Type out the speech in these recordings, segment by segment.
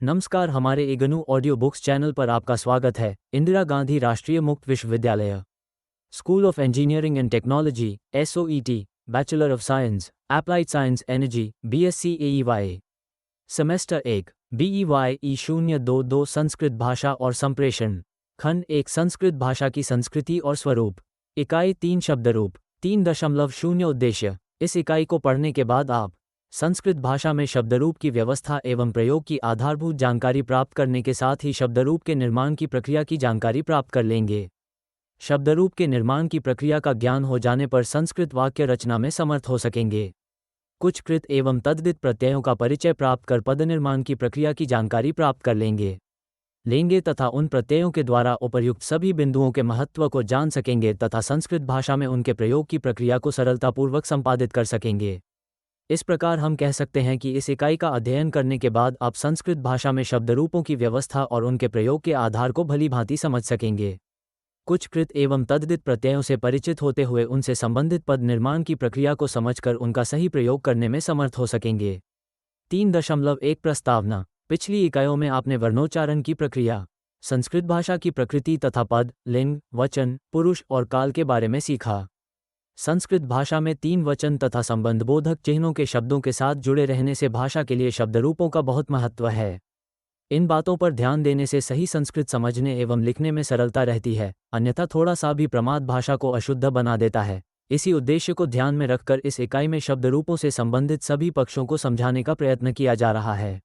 नमस्कार, हमारे IGNOU audio books channel पर आपका स्वागत है। इंदिरा गांधी राष्ट्रीय मुक्त विश्वविद्यालय, school of engineering and technology, SOET, bachelor of science, applied science energy, BSc AEY, semester 1, BEYE 022 Sanskrit भाषा और संप्रेषण, खंड 1 संस्कृत भाषा की संस्कृति और स्वरूप, इकाई 3 शब्दरूप 3.0 उद्देश्य। इस इकाई को पढ़ने के बाद आप संस्कृत भाषा में शब्दरूप की व्यवस्था एवं प्रयोग की आधारभूत जानकारी प्राप्त करने के साथ ही शब्दरूप के निर्माण की प्रक्रिया की जानकारी प्राप्त कर लेंगे। शब्दरूप के निर्माण की प्रक्रिया का ज्ञान हो जाने पर संस्कृत वाक्य रचना में समर्थ हो सकेंगे। कुछ कृत एवं तद्धित प्रत्ययों का परिचय प्राप्त कर पद निर्माण की प्रक्रिया की जानकारी प्राप्त कर लेंगे तथा उन प्रत्ययों के द्वारा उपर्युक्त सभी बिंदुओं के महत्व को जान सकेंगे तथा संस्कृत भाषा में उनके प्रयोग की प्रक्रिया को सरलतापूर्वक संपादित कर सकेंगे। इस प्रकार हम कह सकते हैं कि इस इकाई का अध्ययन करने के बाद आप संस्कृत भाषा में शब्दरूपों की व्यवस्था और उनके प्रयोग के आधार को भलीभांति समझ सकेंगे। कुछ कृत एवं तद्धित प्रत्ययों से परिचित होते हुए उनसे संबंधित पद निर्माण की प्रक्रिया को समझकर उनका सही प्रयोग करने में समर्थ हो सकेंगे। 3.1 प्रस्तावना। पिछली इकाइयों में आपने वर्णोच्चारण की प्रक्रिया, संस्कृत भाषा की प्रकृति तथा पद, लिंग, वचन, पुरुष और काल के बारे में सीखा। संस्कृत भाषा में 3 वचन तथा संबंधबोधक चिन्हों के शब्दों के साथ जुड़े रहने से भाषा के लिए शब्दरूपों का बहुत महत्व है। इन बातों पर ध्यान देने से सही संस्कृत समझने एवं लिखने में सरलता रहती है, अन्यथा थोड़ा सा भी प्रमाद भाषा को अशुद्ध बना देता है। इसी उद्देश्य को ध्यान में रखकर इस इकाई में शब्दरूपों से संबंधित सभी पक्षों को समझाने का प्रयत्न किया जा रहा है।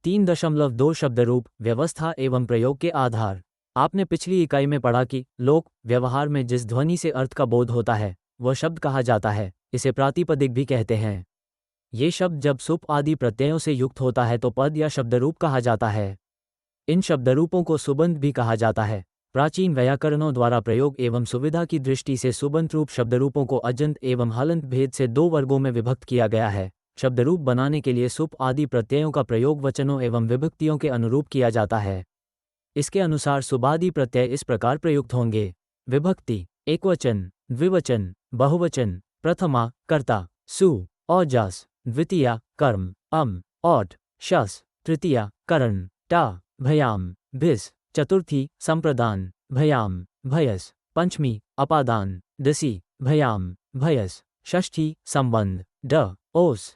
3.2 शब्दरूप, व्यवस्था एवं प्रयोग के आधार। आपने पिछली इकाई में पढ़ा कि लोक व्यवहार में जिस ध्वनि से अर्थ का बोध होता है वह शब्द कहा जाता है। इसे प्रातिपदिक भी कहते हैं। ये शब्द जब सुप आदि प्रत्ययों से युक्त होता है तो पद या शब्दरूप कहा जाता है। इन शब्दरूपों को सुबंध भी कहा जाता है। प्राचीन व्याकरणों द्वारा प्रयोग एवं सुविधा की दृष्टि से सुबंध रूप शब्दरूपों को अजंत एवं हलंत भेद से 2 वर्गों में विभक्त किया गया है। शब्दरूप बनाने के लिए सुप आदि प्रत्ययों का प्रयोग वचनों एवं विभक्तियों के अनुरूप किया जाता है। इसके अनुसार सुबादि प्रत्यय इस प्रकार प्रयुक्त होंगे। विभक्ति: एकवचन, द्विवचन, बहुवचन। प्रथमा कर्ता, सु, औजस। द्वितीया कर्म, औट, शस। तृतीया करण, टा, भयाम, भिस। चतुर्थी संप्रदान, भयाम, भयस। पंचमी अपादान, दसी, भयाम, भयस। षष्ठी संबंध, ड, ओस,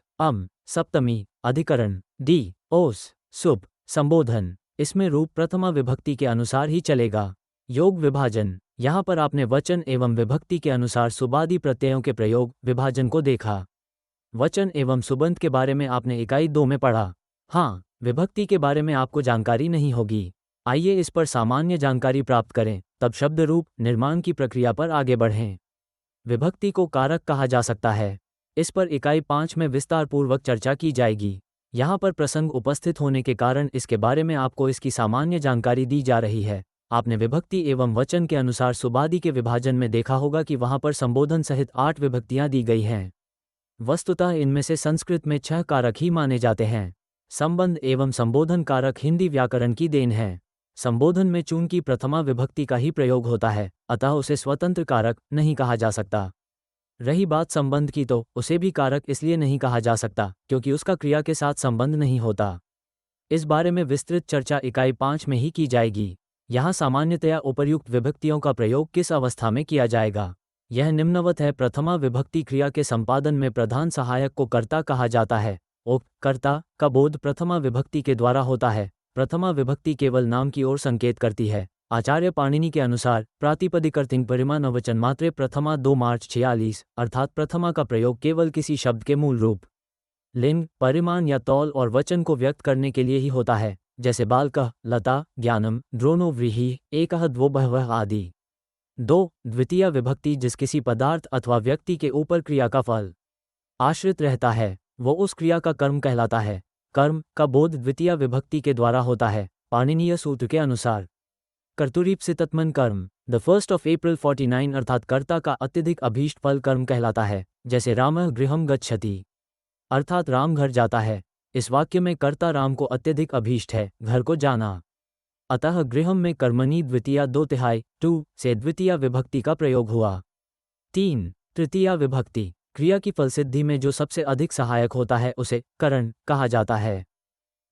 सप्तमी अधिकरण, डी, ओस, सुप। संबोधन: इसमें रूप प्रथमा विभक्ति के अनुसार ही चलेगा। योग विभाजन: यहाँ पर आपने वचन एवं विभक्ति के अनुसार सुबादि प्रत्ययों के प्रयोग विभाजन को देखा। वचन एवं सुबंध के बारे में आपने इकाई 2 में पढ़ा। हाँ, विभक्ति के बारे में आपको जानकारी नहीं होगी। आइए इस पर सामान्य जानकारी प्राप्त करें, तब शब्द रूप निर्माण की प्रक्रिया पर आगे बढ़ें। विभक्ति को कारक कहा जा सकता है। इस पर इकाई 5 में विस्तारपूर्वक चर्चा की जाएगी। यहाँ पर प्रसंग उपस्थित होने के कारण इसके बारे में आपको इसकी सामान्य जानकारी दी जा रही है। आपने विभक्ति एवं वचन के अनुसार सुबादि के विभाजन में देखा होगा कि वहाँ पर संबोधन सहित 8 विभक्तियाँ दी गई हैं। वस्तुतः इनमें से संस्कृत में 6 कारक ही माने जाते हैं। संबंध एवं संबोधन कारक हिंदी व्याकरण की देन है। संबोधन में चूंकि प्रथमा विभक्ति का ही प्रयोग होता है, अतः उसे स्वतंत्र कारक नहीं कहा जा सकता। रही बात संबंध की, तो उसे भी कारक इसलिए नहीं कहा जा सकता क्योंकि उसका क्रिया के साथ संबंध नहीं होता। इस बारे में विस्तृत चर्चा इकाई 5 में ही की जाएगी। यहाँ सामान्यतया उपर्युक्त विभक्तियों का प्रयोग किस अवस्था में किया जाएगा, यह निम्नवत है। प्रथमा विभक्ति क्रिया के संपादन में प्रधान सहायक को कर्ता कहा जाता है। कर्ता का बोध प्रथमा विभक्ति के द्वारा होता है। प्रथमा विभक्ति केवल नाम की ओर संकेत करती है। आचार्य पाणिनि के अनुसार प्रातिपदिकर्तिंग परिमाण वचन मात्रे प्रथमा 2 मार्च 46, अर्थात प्रथमा का प्रयोग केवल किसी शब्द के मूल रूप, लिंग, परिमाण या तौल और वचन को व्यक्त करने के लिए ही होता है, जैसे बालकः, लता, ज्ञानम, द्रोणो व्रीहि, एकः द्वो बहवः आदि। 2. द्वितीय विभक्ति जिस किसी पदार्थ अथवा व्यक्ति के ऊपर क्रिया का फल आश्रित रहता है वो उस क्रिया का कर्म कहलाता है। कर्म का बोध द्वितीय विभक्ति के द्वारा होता है। पाणिनीय सूत्र के अनुसार कर्तुरीप्सितत्मन कर्म, द 1st of April 49, अर्थात कर्ता का अत्यधिक अभीष्ट फल कर्म कहलाता है। जैसे रामः गृहं गच्छति, अर्थात राम घर जाता है। इस वाक्य में कर्ता राम को अत्यधिक अभीष्ट है, घर को जाना। अतः गृहम में कर्मणि द्वितीया 2/3 2 से द्वितीय विभक्ति का प्रयोग हुआ। 3. तृतीया विभक्ति क्रिया की फलसिद्धि में जो सबसे अधिक सहायक होता है उसे करण कहा जाता है।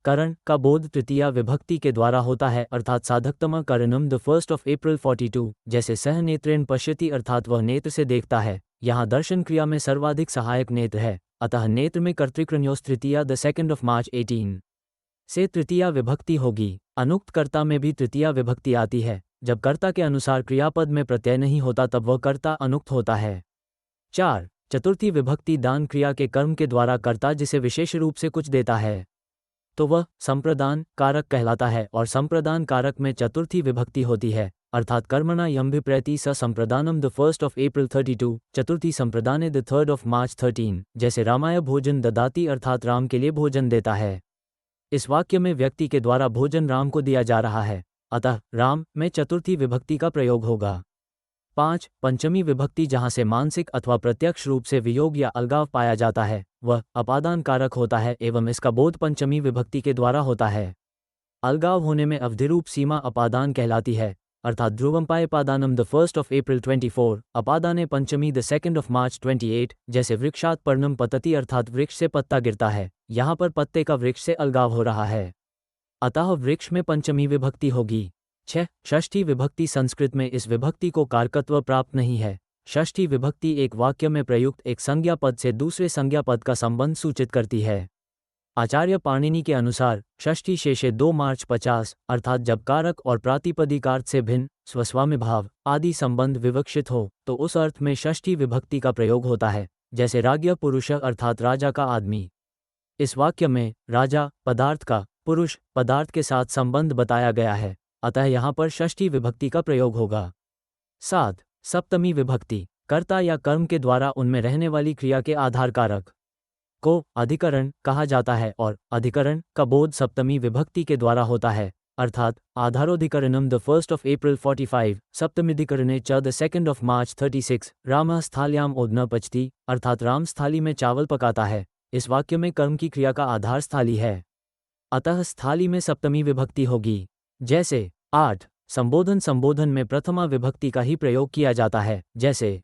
करण का बोध तृतीया विभक्ति के द्वारा होता है अर्थात साधकतम करणम द 1 अप्रैल 42, जैसे सह नेत्रेण पश्यति अर्थात वह नेत्र से देखता है। यहाँ दर्शन क्रिया में सर्वाधिक सहायक नेत्र है, अतः नेत्र में कर्तृकृन्योस तृतीया द 2 मार्च 18 से तृतीया विभक्ति होगी। अनुक्त कर्ता में भी तृतीया विभक्ति आती है। जब कर्ता के अनुसार क्रियापद में प्रत्यय नहीं होता तब वह कर्ता अनुक्त होता है। 4. चतुर्थी विभक्ति दान क्रिया के कर्म के द्वारा कर्ता जिसे विशेष रूप से कुछ देता है तो वह संप्रदान कारक कहलाता है और संप्रदान कारक में चतुर्थी विभक्ति होती है अर्थात कर्मणा यम्भिप्रैति स संप्रदानम द 1 अप्रैल 32, चतुर्थी संप्रदाने द 3 मार्च 13, जैसे रामाय भोजन ददाति अर्थात राम के लिए भोजन देता है। इस वाक्य में व्यक्ति के द्वारा भोजन राम को दिया जा रहा है, अतः राम में चतुर्थी विभक्ति का प्रयोग होगा। 5. पंचमी विभक्ति जहाँ से मानसिक अथवा प्रत्यक्ष रूप से वियोग या अलगाव पाया जाता है वह अपादान कारक होता है एवं इसका बोध पंचमी विभक्ति के द्वारा होता है। अलगाव होने में अवधिरूप सीमा अपादान कहलाती है अर्थात ध्रुवम्पायपादानम द 1 अप्रैल 24, अपादाने पंचमी द 2 मार्च 28, जैसे वृक्षात् पर्णम पतति अर्थात वृक्ष से पत्ता गिरता है। यहाँ पर पत्ते का वृक्ष से अलगाव हो रहा है, अतः वृक्ष में पंचमी विभक्ति होगी। 6. षष्ठी विभक्ति संस्कृत में इस विभक्ति को कारकत्व प्राप्त नहीं है। षष्ठी विभक्ति एक वाक्य में प्रयुक्त एक संज्ञा पद से दूसरे संज्ञा पद का संबंध सूचित करती है। आचार्य पाणिनि के अनुसार षष्ठी शेषे 2 मार्च 50 अर्थात जब कारक और प्रातिपदिक अर्थ से भिन्न स्वस्वामिभाव आदि संबंध विवक्षित हो तो उस अर्थ में षष्ठी विभक्ति का प्रयोग होता है, जैसे राज्ञ पुरुष अर्थात राजा का आदमी। इस वाक्य में राजा पदार्थ का, पुरुष पदार्थ के साथ संबंध बताया गया है, अतः यहाँ पर षष्ठी विभक्ति का प्रयोग होगा। 7. सप्तमी विभक्ति कर्ता या कर्म के द्वारा उनमें रहने वाली क्रिया के आधार कारक को अधिकरण कहा जाता है और अधिकरण का बोध सप्तमी विभक्ति के द्वारा होता है अर्थात आधारोधिकरणम द 1 अप्रैल 45, सप्तमीधिकरणे च द 2 मार्च 36, रामः स्थाल्याम ओदन पचति अर्थात राम स्थाली में चावल पकाता है। इस वाक्य में कर्म की क्रिया का आधार स्थाली है, अतः स्थाली में सप्तमी विभक्ति होगी। जैसे 8. संबोधन में प्रथमा विभक्ति का ही प्रयोग किया जाता है, जैसे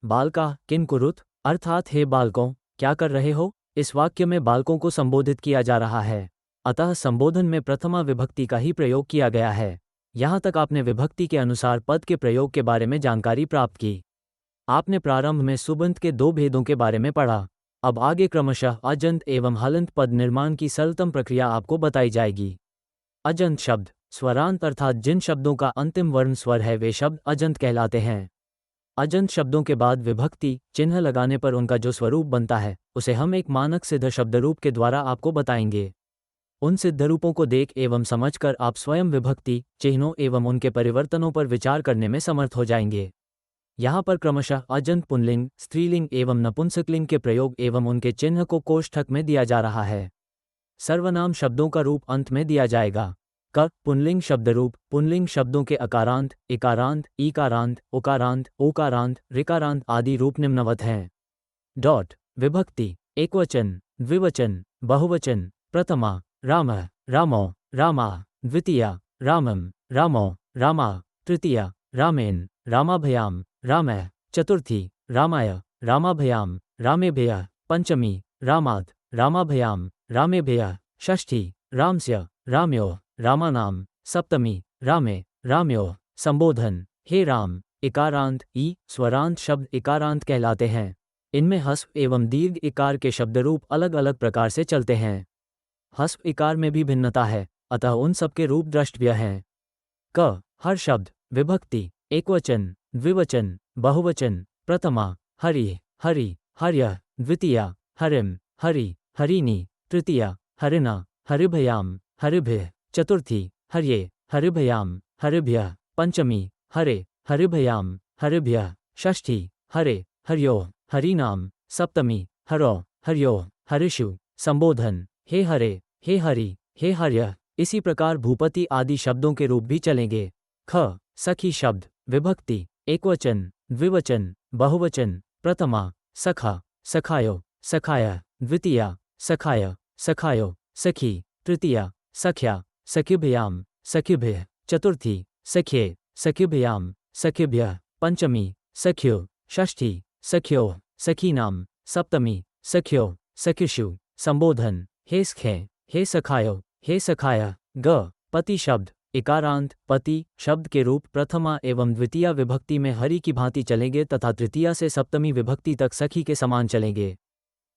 बालका किन कुरुत अर्थात हे बालकों क्या कर रहे हो। इस वाक्य में बालकों को संबोधित किया जा रहा है, अतः संबोधन में प्रथमा विभक्ति का ही प्रयोग किया गया है। यहाँ तक आपने विभक्ति के अनुसार पद के प्रयोग के बारे में जानकारी प्राप्त की। आपने प्रारंभ में सुबंत के 2 भेदों के बारे में पढ़ा। अब आगे क्रमशः अजंत एवं हलंत पद निर्माण की सरलतम प्रक्रिया आपको बताई जाएगी। अजंत शब्द स्वरांत अर्थात जिन शब्दों का अंतिम वर्ण स्वर है वे शब्द अजंत कहलाते हैं। अजंत शब्दों के बाद विभक्ति चिन्ह लगाने पर उनका जो स्वरूप बनता है उसे हम एक मानक सिद्ध शब्दरूप के द्वारा आपको बताएंगे। उन सिद्धरूपों को देख एवं समझकर आप स्वयं विभक्ति चिन्हों एवं उनके परिवर्तनों पर विचार करने में समर्थ हो जाएंगे। यहाँ पर क्रमशः अजंत पुंलिंग, स्त्रीलिंग एवं नपुंसकलिंग के प्रयोग एवं उनके चिन्ह को कोष्ठक में दिया जा रहा है। सर्वनाम शब्दों का रूप अंत में दिया जाएगा। क पुंलिंग शब्दरूप पुंलिंग शब्दों के अकारांत, इकारांत, ईकारांत, उकारांत, ओकारांत, ऋकारांत आदि रूप निम्नवत हैं। विभक्ति एकवचन, द्विवचन, बहुवचन। प्रथमा रामः, रामो, रामा। द्वितीया रामम, रामो, रामा। तृतीया रामेन, रामाभयाम, रामः। चतुर्थी रामाय, रामाभयाम, रामेभ्यः। पंचमी रामात्, रामाभयाम, रामेभ्यः। षष्ठी रामस्य, राम्यो, रामानाम। सप्तमी रामे, राम्यो। संबोधन हे राम इकारांत ई स्वरांत शब्द इकारांत कहलाते हैं। इनमें हस्व एवं दीर्घ इकार के शब्दरूप अलग अलग प्रकार से चलते हैं। हस्व इकार में भी भिन्नता है, अतः उन सबके रूप द्रष्टव्य हैं। क हर शब्द विभक्ति एकवचन, द्विवचन, बहुवचन। प्रथमा हरि, हरि, हर्यः। द्वितीया हरिम, हरि, हरिणी। तृतीया हरिणा, हरिभयाम, हरिभ्यः। चतुर्थी हर्ये, हरिभयाम, हरिभ्यः। पंचमी हरे, हरिभयाम, हरिभ्यः। षष्ठी हरे, हर्यो, हरिनाम। सप्तमी हरो, हर्यो, हरिषु। संबोधन हे हरे, हे हरि, हे हर्यः। इसी प्रकार भूपति आदि शब्दों के रूप भी चलेंगे। ख सखी शब्द विभक्ति एकवचन, द्विवचन, बहुवचन। प्रथमा सखा, सखायो, सखाय। द्वितीया सखाय, सखायो, सखी। तृतीया सख्या, सखिभ्याम, सखिभ्यः। चतुर्थी सख्ये, सखिभ्याम, सखिभ्यः। पंचमी सख्यो, षष्ठी सख्यो, सखीनाम। सप्तमी सख्यो, सखिषु। संबोधन हे सखे, हे सखायो, हे सखाया। ग पति शब्द इकारांत पति शब्द के रूप प्रथमा एवं द्वितीया विभक्ति में हरि की भांति चलेंगे तथा तृतीया से सप्तमी विभक्ति तक सखी के समान चलेंगे।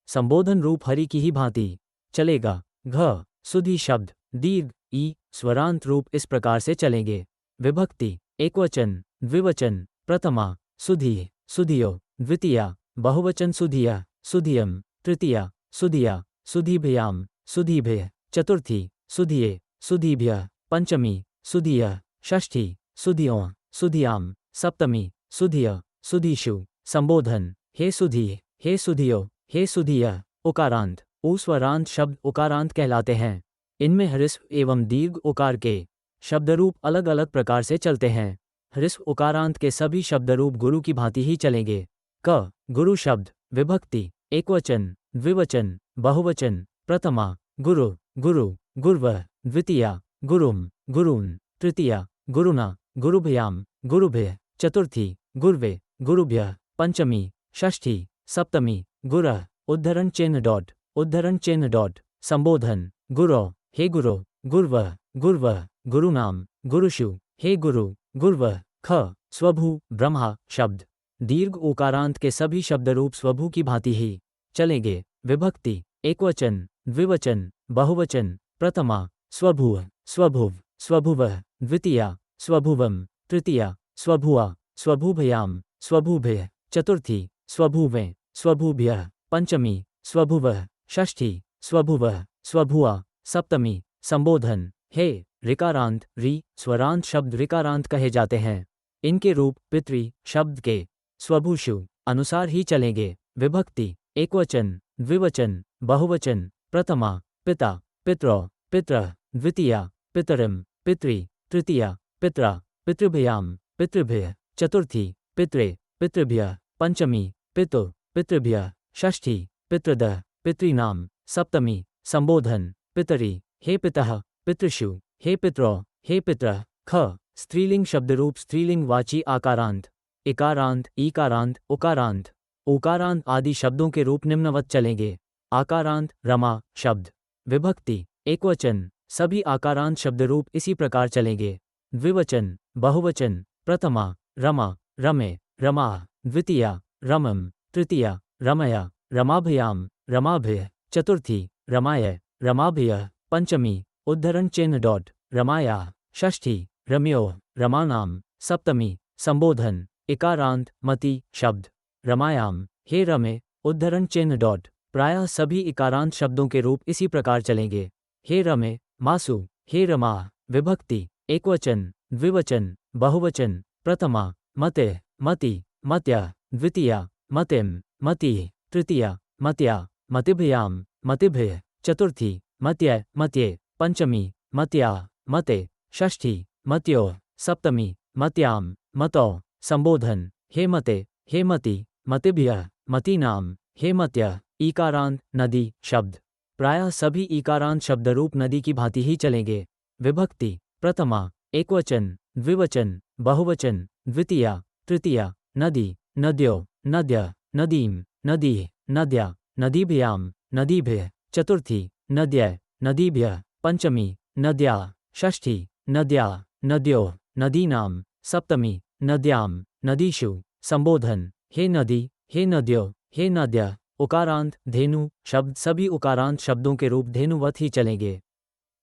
संबोधन रूप हरि की ही भांति चलेगा। घ सुधी शब्द दीर्घ ई स्वरांत रूप इस प्रकार से चलेंगे। विभक्ति एकवचन द्विवचन प्रथमा सुधी सुधियो द्वितीया बहुवचन सुधिया सुधियम तृतीया सुधिया सुधीभ्याम सुधीभ्य चतुर्थी सुधिये सुधीभ्य पंचमी सुधिय षष्ठी सुधियों सुधियाम सप्तमी सुधिय सुधीषु। संबोधन हे सुधी हे सुधियो हे सुधिय। उकारांत ऊस्वरांत शब्द उकारांत कहलाते हैं। इनमें ह्रस्व एवं दीर्घ उकार के शब्दरूप अलग अलग प्रकार से चलते हैं। ह्रस्व उकारांत के सभी शब्दरूप गुरु की भांति ही चलेंगे। क गुरु शब्द विभक्ति एकवचन द्विवचन बहुवचन प्रथमा गुरु गुरु गुर्व द्वितीया गुरुम गुरून् तृतीया गुरुना गुरुभ्याम गुरुभ्य चतुर्थी गुर्वे गुरुभ्यः पंचमी षष्ठी सप्तमी गुरः उद्धरण चिन्ह डॉट। संबोधन गुरो हे गुरो गुर्वः गुर्वः गुरुनाम गुरुषु हे गुरु गुर्वः। ख स्वभू ब्रह्मा शब्द दीर्घ उकारांत के सभी शब्दरूप स्वभू की भांति ही चलेंगे। विभक्ति एकवचन द्विवचन बहुवचन प्रथमा स्वभुव स्वभुव स्वभुवः द्वितीया स्वभुवम तृतीया स्वभुआ स्वभुभयाम स्वभुभ्यः चतुर्थी स्वभुवे स्वभुभ्यः पंचमी स्वभुवः षष्ठी स्वभुवः स्वभुआ सप्तमी। संबोधन हे ऋकारांत रि स्वरांत शब्द ऋकारांत कहे जाते हैं। इनके रूप पितृ शब्द के स्वभुषु अनुसार ही चलेंगे। विभक्ति एकवचन द्विवचन बहुवचन प्रथमा पिता पितरौ पितरः द्वितीया पितरम पितृ तृतीया पितरा पितृभ्याम पितृभ्यः चतुर्थी पितरे पितृभ्यः पंचमी पितु पितृभ्यः षष्ठी पितृदः पितॄणाम सप्तमी। संबोधन पितरि हे पितः पितृषु हे पितरौ हे पितरः। ख स्त्रीलिंग शब्दरूप स्त्रीलिंग वाची आकारांत इकारांत ईकारांत उकारांत उकारांत आदि शब्दों के रूप निम्नवत चलेंगे। आकारांत रमा शब्द विभक्ति एकवचन सभी आकारांत शब्दरूप इसी प्रकार चलेंगे। द्विवचन बहुवचन प्रथमा रमा रमे रमा द्वितीया रमम तृतीया रमया रमाभयाम रमाभ्य चतुर्थी रमाय रमाभ्यः पंचमी उद्धरण चिन्ह डॉट रमाया षष्ठी रम्यो रमानाम सप्तमी। संबोधन इकारांत मति शब्द रमायाम हे रमे उद्धरण चिन्ह डॉट। प्रायः सभी इकारांत शब्दों के रूप इसी प्रकार चलेंगे। हे रमे मासु हे रमा। विभक्ति एकवचन द्विवचन बहुवचन प्रथमा मते मति मत्या द्वितीया मतिम मति तृतीया मत्या मतिभ्याम मतिभ्य चतुर्थी मत्य मत्ये पंचमी मत्या मते षष्ठी मत्यो सप्तमी मत्याम मतौ। संबोधन हे मति मतिभ्यः मतीनाम हे मत्य। ईकारांत नदी शब्द प्रायः सभी ईकारांत शब्दरूप नदी की भांति ही चलेंगे। विभक्ति प्रथमा एकवचन द्विवचन बहुवचन द्वितीया तृतीया नदी नद्यो नद्यः नदीम नदीः नद्या नदीभ्याम नदीभ्यः चतुर्थी नद्यः नदीभ्यः पंचमी नद्या षष्ठी नद्या नद्यो नदीनाम सप्तमी नद्याम नदीषु। संबोधन हे नदी हे नद्यो हे नद्यः। उकारांत धेनु शब्द सभी उकारांत शब्दों के रूप धेनुवत ही चलेंगे।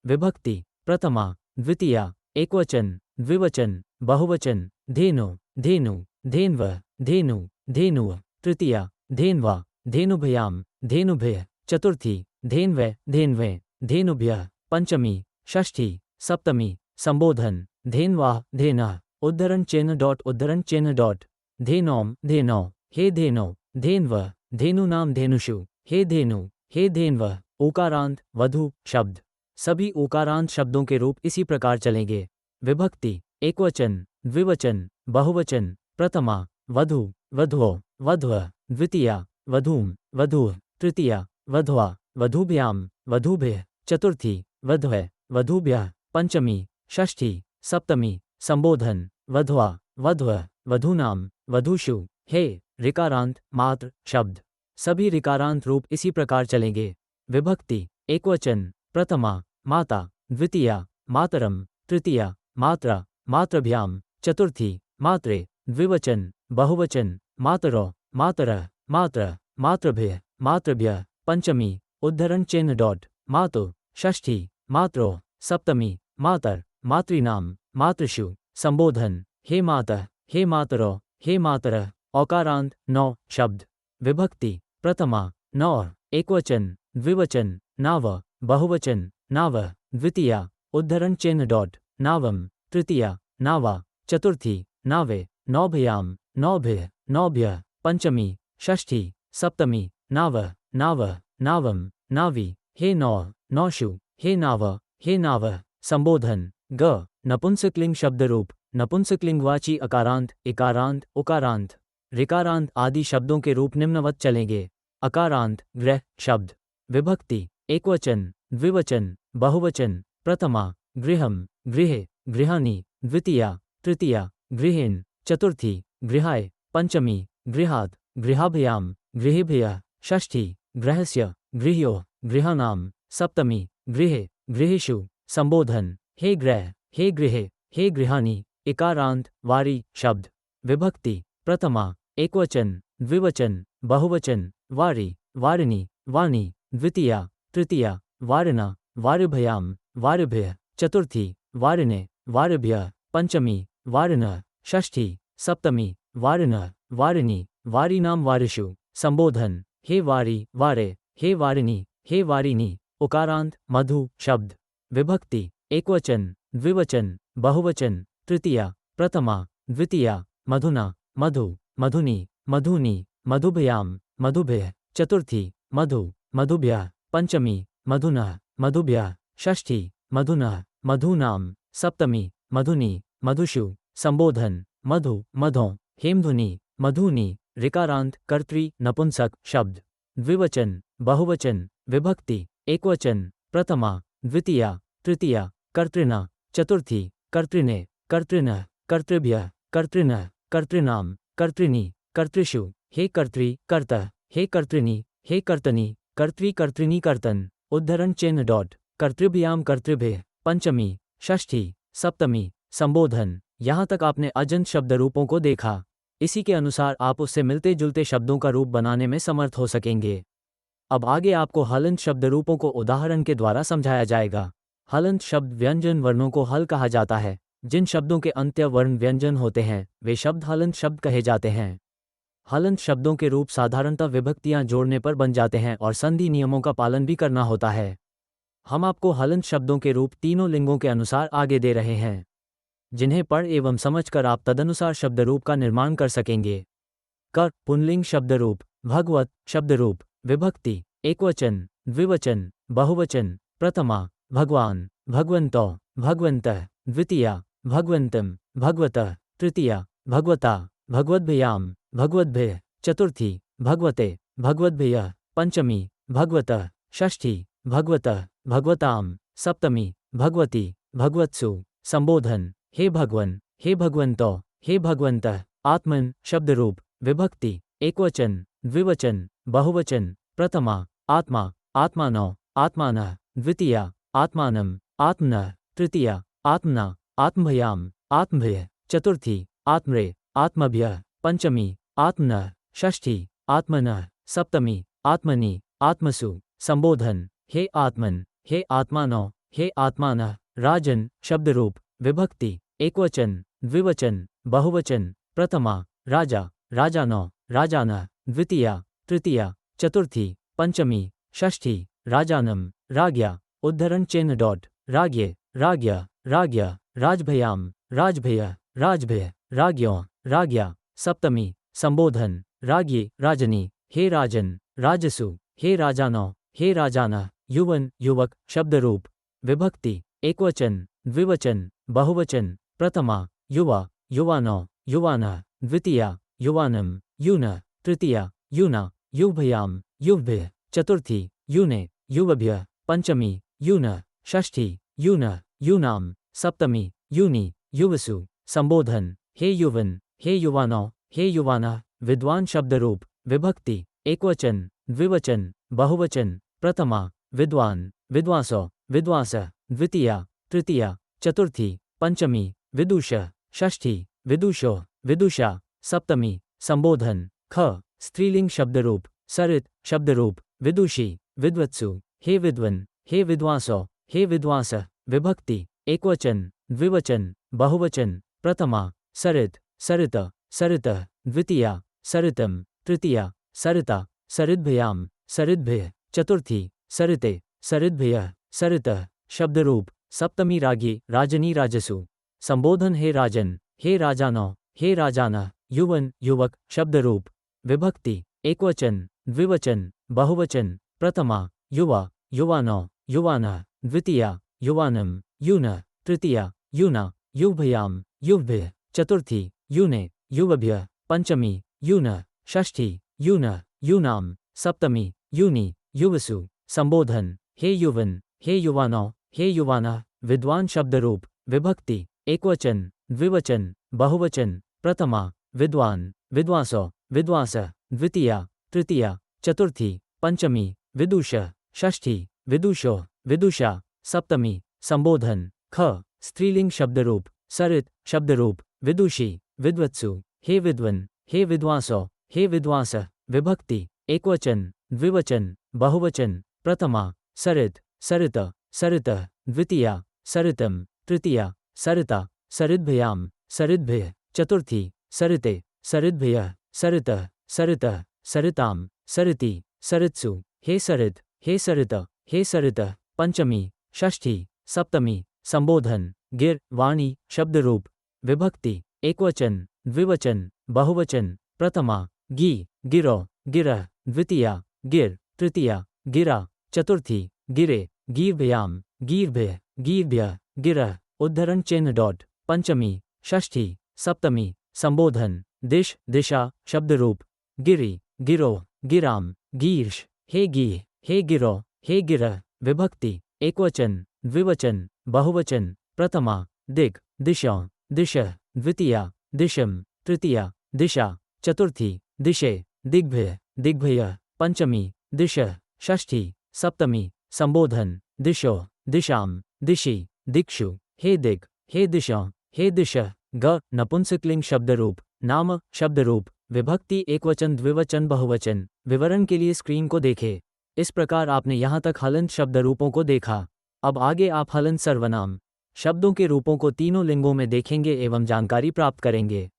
विभक्ति प्रथमा द्वितीया एकवचन द्विवचन बहुवचन धेनु धेनु धेन्वः धेनु धेनुः तृतीया धेन्वा धेनुभ्याम धेनुभ्यः चतुर्थी धेन्वै धेन्वे धेनुभ्यः पंचमी षष्ठी सप्तमी। संबोधन धेन्वाः धेनः उद्धरण चिन्ह डॉट धेनौम धेनौ हे धेनौ धेन्वः धेनूनाम धेनुषु हे धेन्वः। ओकारांत वधू शब्द सभी ओकारांत शब्दों के रूप इसी प्रकार चलेंगे। विभक्ति एकवचन द्विवचन बहुवचन प्रथमा वधू वध्वो वध्वः द्वितीया वधूम वधूः तृतीया वध्वा वधूभ्याम वधूभ्यः चतुर्थी वध्वै वधूभ्यः पंचमी षष्ठी सप्तमी। संबोधन वध्वा वध्वः वधूनाम वधूषु हे ऋकारांत मात्र शब्द सभी ऋकारांत रूप इसी प्रकार चलेंगे। विभक्ति एकवचन प्रथमा माता द्वितीया मातरम, तृतीया मात्रा मातृभ्याम, चतुर्थी मात्रे, द्विवचन बहुवचन मातरो मातरः मात्र मातृभ्यः मातृभ्यः, पंचमी उद्धरण चिन्ह डॉट मातु, षष्ठी मात्रो, सप्तमी मातर मातृनाम मातृषु, संबोधन हे मातः हे मातरो हे मातरः, औकारांत 9 शब्द, विभक्ति प्रथमा नौ, एकवचन द्विवचन नाव, बहुवचन नाव, द्वितीया उद्धरण चिन्ह डॉट नावम, तृतीया नावा, चतुर्थी नावे, नौभ्याम नौभ्यः नौभ्यः, पंचमी षष्ठी सप्तमी नाव नाव नावम नावी, हे नौ नौषु हे नाव हे नाव, संबोधन ग नपुंसकलिंग शब्दरूप, नपुंसकलिंगवाची अकारांत इकारांत उकारांत ऋकारांत आदि शब्दों के रूप निम्नवत चलेंगे। अकारांत गृह शब्द, विभक्ति एकवचन द्विवचन बहुवचन, प्रथमा गृहम गृहे गृहाणि, द्वितीया तृतीया गृहेन, चतुर्थी गृहाय, पंचमी गृहात् गृहाभ्याम गृहेभ्यः, षष्ठी गृहस्य गृह्यो गृहाणाम, सप्तमी गृहे गृहेषु, संबोधन हे गृह हे गृहे हे गृहाणि, इकारांत वारी शब्द, विभक्ति प्रथमा एकवचन द्विवचन बहुवचन, वारी वारिणी वाणी, द्वितीया तृतीया वारिणा वारिभ्याम वारिभ्यः, चतुर्थी वारिणे वारिभ्यः, पंचमी वारिणः, षष्ठी सप्तमी वारिणः वारिणी वारिणाम वारिषु, संबोधन हे वारी वारे हे वारिणी हे वारिणी, उकारांत मधु शब्द, विभक्ति एकवचन द्विवचन बहुवचन, तृतीया प्रथमा द्वितीया मधुना मधु मधुनी मधुनी मधुभ्याम मधुभ्यः, चतुर्थी मधु मधुभ्यः, पंचमी मधुनः मधुभ्यः, षष्ठी मधुनः मधूनाम, सप्तमी मधुनी मधुषु, संबोधन मधु मधों हेमधुनी मधुनी, ऋकारांत कर्तृ नपुंसक शब्द, द्विवचन बहुवचन, विभक्ति एकवचन प्रथमा द्वितीया तृतीया कर्तृना, चतुर्थी कर्तृने कर्तृनः कर्तृभ्यः कर्तृनः कर्तृनाम, कर्तृणी कर्तृषु, हे कर्तृ कर्तः हे कर्तृणी हे कर्तनी, कर्तृ कर्तृणी कर्तन, उद्धरण चिन्ह डॉट कर्तृभ्याम कर्तृभ्यः, पंचमी षष्ठी सप्तमी, संबोधन। यहाँ तक आपने अजंत शब्द रूपों को देखा। इसी के अनुसार आप उससे मिलते जुलते शब्दों का रूप बनाने में समर्थ हो सकेंगे। अब आगे आपको हलंत शब्द रूपों को उदाहरण के द्वारा समझाया जाएगा। हलंत शब्द व्यंजन वर्णों को हल कहा जाता है। जिन शब्दों के अंत्य वर्ण व्यंजन होते हैं वे शब्द हलंत शब्द कहे जाते हैं। हलंत शब्दों के रूप साधारणतः विभक्तियां जोड़ने पर बन जाते हैं और संधि नियमों का पालन भी करना होता है। हम आपको हलंत शब्दों के रूप तीनों लिंगों के अनुसार आगे दे रहे हैं, जिन्हें पढ़ एवं समझकर आप तदनुसार शब्द रूप का निर्माण कर सकेंगे। क पुंलिंग शब्द रूप, भगवत शब्द रूप, विभक्ति एकवचन द्विवचन बहुवचन, प्रथमा भगवान भगवंतो भगवन्तः, द्वितीया भगवन्तं भगवतः, तृतीया भगवता भगवद्भ्याम भगवद्भ्यः, चतुर्थी भगवते भगवद्भ्यः, पंचमी भगवतः, षष्ठी भगवतः भगवताम, सप्तमी भगवती भगवत्सु, संबोधन हे भगवन हे भगवंतो हे भगवन्तः, आत्मन शब्द रूप, विभक्ति एकवचन द्विवचन बहुवचन, प्रथमा आत्मा आत्मानो आत्मानः, द्वितीया आत्मानं आत्मनः, तृतीया आत्मना आत्मभ्याम आत्मभ्यः, चतुर्थी आत्मरे आत्मभ्यः, पंचमी आत्मनः, षष्ठी आत्मनः, सप्तमी आत्मनि आत्मसु, संबोधन हे आत्मन हे आत्मानो हे आत्मानः, राजन शब्द रूप, विभक्ति एकवचन द्विवचन बहुवचन, प्रथमा राजा राजानो राजानः, द्वितीया तृतीया चतुर्थी पंचमी षष्ठी राजानम राज्ञा, उद्धरण चिन्ह डॉट राज्ञे राज्ञा राज्ञा, राजभयाम राजभयः राजभय, राज्ञों राज्ञा, सप्तमी संबोधन राज्ञे राजनी हे राजन, राजसु हे राजानो हे राजानः, युवन युवक शब्द रूप, विभक्ति एकवचन द्विवचन बहुवचन, प्रथमा युवा युवानो युवानः, द्वितीया युवानम यूनः, तृतीया यूना युवभयाम युवभ्यः, चतुर्थी यूने युवभ्यः, पंचमी यूनः, षष्ठी यूनः यूनाम, सप्तमी यूनि युवसु, संबोधन हे युवन हे युवानो हे युवानः, विद्वान शब्द रूप, विभक्ति एकवचन द्विवचन बहुवचन, प्रथमा विद्वान विद्वांसो विद्वांस द्वितीया तृतीया चतुर्थी पंचमी विदुष षष्ठी विदुषो विदुषा सप्तमी संबोधन ख स्त्रीलिंग शब्दरूप सरित शब्दरूप विदुषी विद्वत्सु हे विद्वन हे विद्वांसो हे विद्वांस विभक्ति एकवचन द्विवचन बहुवचन प्रथमा सरित सरित सरितः द्वितीया सरितम तृतीया सरिता सरिद्भ्याम सरिद्भ्यः चतुर्थी सरिते सरिद्भ्यः सरितः शब्दरूप सप्तमी रागी राजनी राजसु संबोधन हे राजन हे राजानो हे राजानः युवन युवक शब्दरूप विभक्ति एकवचन द्विवचन बहुवचन प्रथमा युवा युवानो युवानः द्वितीया युवानम यूनः तृतीया यूना युभ्याम युभ्यः चतुर्थी यूने युवभ्यः पंचमी यूनः षष्ठी यूनः यूनाम सप्तमी यूनी युवसु संबोधन हे युवन हे युवानो हे युवानः विद्वान शब्दरूप विभक्ति एकवचन द्विवचन बहुवचन प्रथमा विद्वान विद्वांसो विद्वांसः द्वितीया तृतीया चतुर्थी पंचमी विदुषः षष्ठी विदुषो विदुषा सप्तमी संबोधन ख स्त्रीलिंग शब्दरूप सरित शब्दरूप विदुषी विद्वत्सु हे विद्वन हे विद्वांसो हे विद्वांसः विभक्ति एकवचन द्विवचन बहुवचन प्रथमा सरित सरित सरितः द्वितीया सरितम तृतीया सरिता सरिद्भ्याम सरिद्भ्यः चतुर्थी सरिते सरिद्भ्यः सरितः सरितः सरिताम सरिति सरित्सु हे सरित हे सरित हे सरितः पंचमी षष्ठी सप्तमी संबोधन गिर वाणी शब्दरूप विभक्ति एकवचन द्विवचन बहुवचन प्रथमा गी गिरो गिरः द्वितीया गिर तृतीया गिरा चतुर्थी गिरे गीर्भ्याम गीर्भ्यः गीर्भ्यः गिरः उद्धरण चिन्ह डॉट पंचमी षष्ठी सप्तमी संबोधन दिश दिशा शब्दरूप गिरि गिरोह गिराम गीर्ष हे गीह हे गिरो हे गिरः विभक्ति एकवचन द्विवचन बहुवचन प्रथमा दिक् दिशा दिशः द्वितीया दिशम तृतीया दिशा चतुर्थी दिशे दिग्भ्यः दिग्भ्यः पंचमी दिशः षष्ठी सप्तमी संबोधन दिशो दिशाम दिशि दिक्षु हे दिक् हे दिशा हे दिशः ग नपुंसकलिंग शब्दरूप नाम शब्दरूप विभक्ति एकवचन द्विवचन बहुवचन विवरण के लिए स्क्रीन को देखें। इस प्रकार आपने यहाँ तक हलंत शब्दरूपों को देखा। अब आगे आप हलंत सर्वनाम शब्दों के रूपों को तीनों लिंगों में देखेंगे एवं जानकारी प्राप्त करेंगे।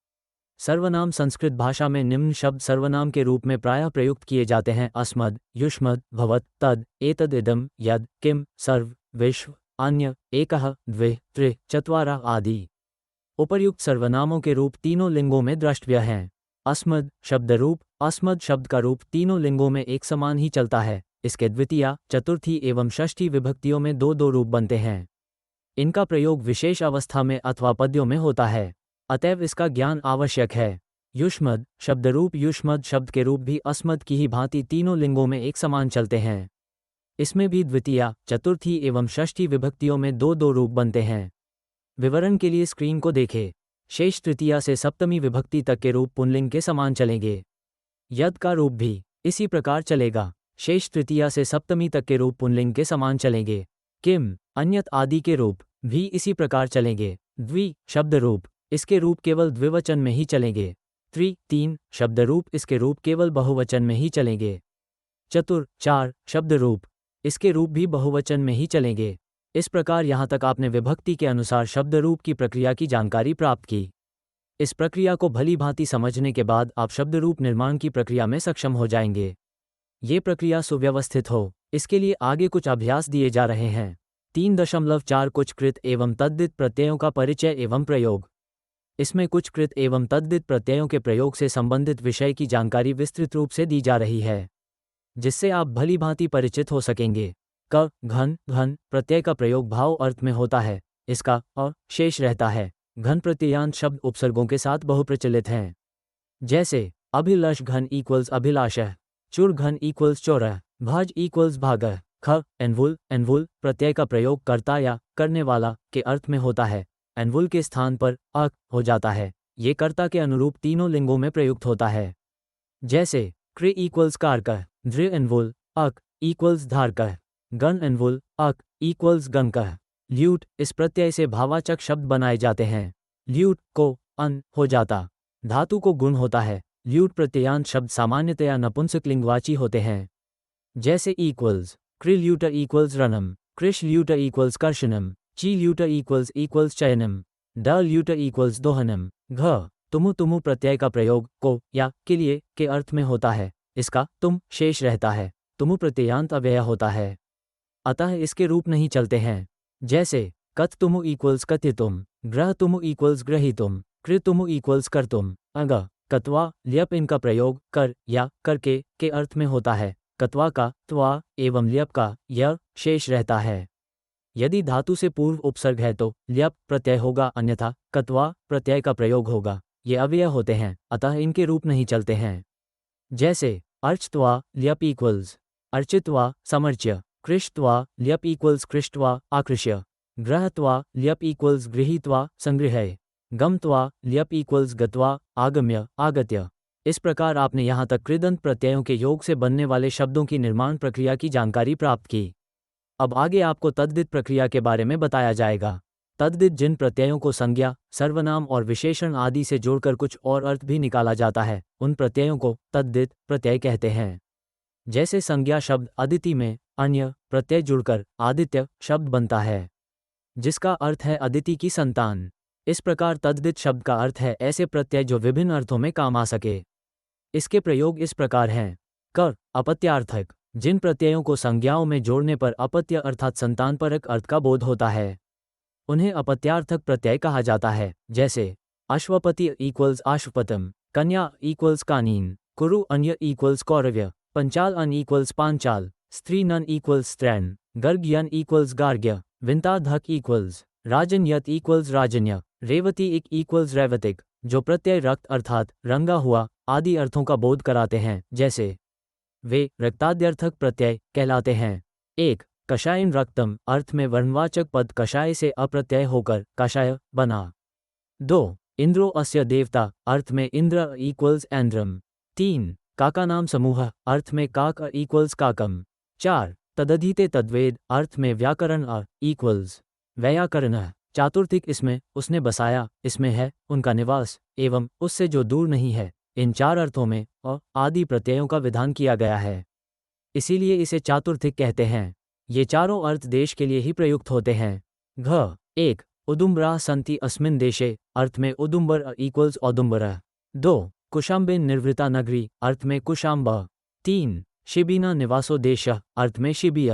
सर्वनाम संस्कृत भाषा में निम्न शब्द सर्वनाम के रूप में प्रायः प्रयुक्त किए जाते हैं: अस्मद्, युष्मद्, भवत्, तद्, एतद्, इदं, यद्, किम, सर्व, विश्व, अन्य, एकः, द्वे, त्रि, चत्वारः आदि। उपर्युक्त सर्वनामों के रूप तीनों लिंगों में द्रष्टव्य हैं। अस्मद् शब्दरूप अस्मद् शब्द का रूप तीनों लिंगों में एक समान ही चलता है। इसके द्वितीया, चतुर्थी एवं षष्ठी विभक्तियों में दो दो रूप बनते हैं। इनका प्रयोग विशेष अवस्था में अथवा पद्यों में होता है, अतएव इसका ज्ञान आवश्यक है। युष्मद् शब्दरूप युष्मद् शब्द के रूप भी अस्मद् की ही भांति तीनों लिंगों में एक समान चलते हैं। इसमें भी द्वितीया, चतुर्थी एवं षष्ठी विभक्तियों में दो दो रूप बनते हैं। विवरण के लिए स्क्रीन को देखें। शेष तृतीया से सप्तमी विभक्ति तक के रूप पुंलिंग के समान चलेंगे। यद का रूप भी इसी प्रकार चलेगा। शेष तृतीया से सप्तमी तक के रूप पुंलिंग के समान चलेंगे। किम, अन्यत आदि के रूप भी इसी प्रकार चलेंगे। द्वि शब्द रूप इसके रूप केवल द्विवचन में ही चलेंगे। त्रि, तीन शब्द रूप इसके रूप केवल बहुवचन में ही चलेंगे। चतुर, चार शब्द रूप इसके रूप भी बहुवचन में ही चलेंगे। इस प्रकार यहाँ तक आपने विभक्ति के अनुसार शब्द रूप की प्रक्रिया की जानकारी प्राप्त की। इस प्रक्रिया को भली भांति समझने के बाद आप शब्द रूप निर्माण की प्रक्रिया में सक्षम हो जाएंगे। ये प्रक्रिया सुव्यवस्थित हो, इसके लिए आगे कुछ अभ्यास दिए जा रहे हैं। 3.4 कुछ कृत एवं तद्धित प्रत्ययों का परिचय एवं प्रयोग। इसमें कुछ कृत एवं तद्धित प्रत्ययों के प्रयोग से संबंधित विषय की जानकारी विस्तृत रूप से दी जा रही है, जिससे आप भली भांति परिचित हो सकेंगे। क, घन, घन प्रत्यय का प्रयोग भाव अर्थ में होता है। इसका अ शेष रहता है। घन प्रत्ययांत शब्द उपसर्गों के साथ बहुप्रचलित हैं, जैसे अभिलष घन इक्वल्स अभिलाषः, चुर घन इक्वल्स चोरः, भाज इक्वल्स भागः। ख, एनवुल, एनवुल प्रत्यय का प्रयोग कर्ता या करने वाला के अर्थ में होता है। एनवुल के स्थान पर अक हो जाता है। ये कर्ता के अनुरूप तीनों लिंगों में प्रयुक्त होता है, जैसे कृ इक्वल्स कारकः, धृ एनवुल अक इक्वल्स धारकः, गण एनवुल अक इक्वल्स गंकः। ल्यूट, इस प्रत्यय से भावाचक शब्द बनाए जाते हैं। ल्यूट को अन हो जाता, धातु को गुण होता है। ल्यूट प्रत्ययांत शब्द सामान्यतया नपुंसकलिंगवाची होते हैं, जैसे इक्वल्स क्रिल्यूटर इक्वल्स रनम, कृष ल्यूटर इक्वल्स कर्षणम, ची ल्यूटर इक्वल्स चयनम, ड ल्यूटर इक्वल्स दोहनम। घ तुमु तुमु प्रत्यय का प्रयोग को या के लिए के अर्थ में होता है। इसका तुम शेष रहता है। तुमु प्रत्ययांत अव्यय होता है, अतः इसके रूप नहीं चलते हैं, जैसे कत तुमु इक्वल्स कथितुम, ग्रह तुमु इक्वल्स ग्रहीतुम, कृ तुमु इक्वल्स कर्तुम। अग कत्वा ल्यप इनका प्रयोग कर या करके के अर्थ में होता है। कत्वा का त्वा एवं ल्यप का य शेष रहता है। यदि धातु से पूर्व उपसर्ग है तो ल्यप प्रत्यय होगा, अन्यथा कत्वा प्रत्यय का प्रयोग होगा। ये अव्यय होते हैं, अतः इनके रूप नहीं चलते हैं, जैसे अर्चत्वा ल्यप इक्वल्स अर्चित्वा समर्च्य, कृष्त्वा ल्यप इक्वल्स कृष्ट्वा आकृष्य, ग्रहत्वा ल्यप इक्वल्स गृहीत्वा संगृह्य, गमत्वा ल्यप इक्वल्स गत्वा आगम्य आगत्य। इस प्रकार आपने यहाँ तक कृदंत प्रत्ययों के योग से बनने वाले शब्दों की निर्माण प्रक्रिया की जानकारी प्राप्त की। अब आगे आपको तद्धित प्रक्रिया के बारे में बताया जाएगा। तद्धित जिन प्रत्ययों को संज्ञा, सर्वनाम और विशेषण आदि से जोड़कर कुछ और अर्थ भी निकाला जाता है, उन प्रत्ययों को तद्धित प्रत्यय कहते हैं। जैसे संज्ञा शब्द अदिति में अन्य प्रत्यय जुड़कर आदित्य शब्द बनता है, जिसका अर्थ है अदिति की संतान। इस प्रकार तद्धित शब्द का अर्थ है ऐसे प्रत्यय जो विभिन्न अर्थों में काम आ सके। इसके प्रयोग इस प्रकार हैं। क अपत्यार्थक, जिन प्रत्ययों को संज्ञाओं में जोड़ने पर अपत्य अर्थात संतानपरक अर्थ का बोध होता है, उन्हें अपत्यार्थक प्रत्यय कहा जाता है। जैसे अश्वपति इक्वल्स आश्वपतम, कन्या इक्वल्स कानीन, कुरु अन्य इक्वल्स कौरव्य, पंचाल अन इक्वल्स पांचाल, स्त्री नन इक्वल्स स्त्रैन, गर्ग यन इक्वल्स गार्ग्य, विंता धक इक्वल्स राजन यत इक्वल्स राजन्य, रेवती इक इक्वल्स रैवतिक। जो प्रत्यय रक्त अर्थात रंगा हुआ आदि अर्थों का बोध कराते हैं, जैसे वे रक्ताद्यर्थक प्रत्यय कहलाते हैं। 1. कषायन रक्तम अर्थ में वर्णवाचक पद कषाय से अप्रत्यय होकर कषाय बना। 2. इंद्रो अस्य देवता अर्थ में इंद्र इक्वल्स ऐन्द्रम। 3. काका नाम समूह अर्थ में काक इक्वल्स काकम। 4. तदधीते तद्वेद अर्थ में व्याकरण इक्वल्स व्याकरण। चातुर्थिक इसमें उसने बसाया, इसमें है उनका निवास, एवं उससे जो दूर नहीं है। इन 4 अर्थों में आदि प्रत्ययों का विधान किया गया है, इसीलिए इसे चातुर्थिक कहते हैं। ये चारों अर्थ देश के लिए ही प्रयुक्त होते हैं। घ 1. उदुम्बरा संति अस्मिन् देशे अर्थ में उदुम्बर इक्वल्स औदुम्बरः। 2. कुशाम्बिन निर्वृता नगरी अर्थ में कुशाम्ब। 3. शिबीना निवासो देश अर्थ में शिबिय।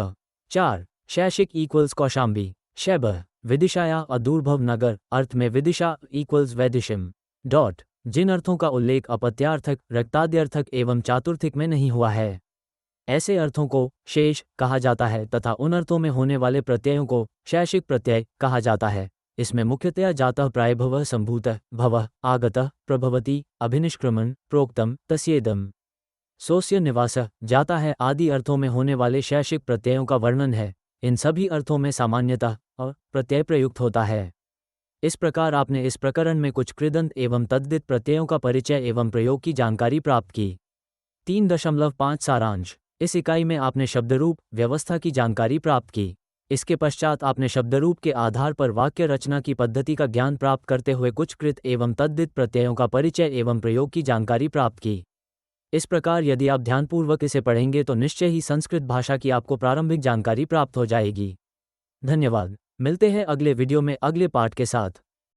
4. शैशिक इक्वल्स कौशाम्बी शैब। विदिशाया अदूर्भव नगर अर्थ में विदिशा इक्वल्स वैदिशम। जिन अर्थों का उल्लेख अपत्यार्थक, रक्ताद्यर्थक एवं चातुर्थिक में नहीं हुआ है, ऐसे अर्थों को शेष कहा जाता है तथा उन अर्थों में होने वाले प्रत्ययों को शैशिक प्रत्यय कहा जाता है। इसमें मुख्यतया जातः प्रायभवः संभूतः भवः आगतः प्रभवति अभिनिष्क्रमण प्रोक्तम तस्येदम सोस्य निवासः जाता है आदि अर्थों में होने वाले शैशिक प्रत्ययों का वर्णन है। इन सभी अर्थों में सामान्यतः प्रत्यय प्रयुक्त होता है। इस प्रकार आपने इस प्रकरण में कुछ कृदंत एवं तद्धित प्रत्ययों का परिचय एवं प्रयोग की जानकारी प्राप्त की। 3.5 सारांश। इस इकाई में आपने शब्दरूप व्यवस्था की जानकारी प्राप्त की। इसके पश्चात आपने शब्दरूप के आधार पर वाक्य रचना की पद्धति का ज्ञान प्राप्त करते हुए कुछ कृत एवं तद्धित प्रत्ययों का परिचय एवं प्रयोग की जानकारी प्राप्त की। इस प्रकार यदि आप ध्यानपूर्वक इसे पढ़ेंगे तो निश्चय ही संस्कृत भाषा की आपको प्रारंभिक जानकारी प्राप्त हो जाएगी। धन्यवाद। मिलते हैं अगले वीडियो में अगले पाठ के साथ।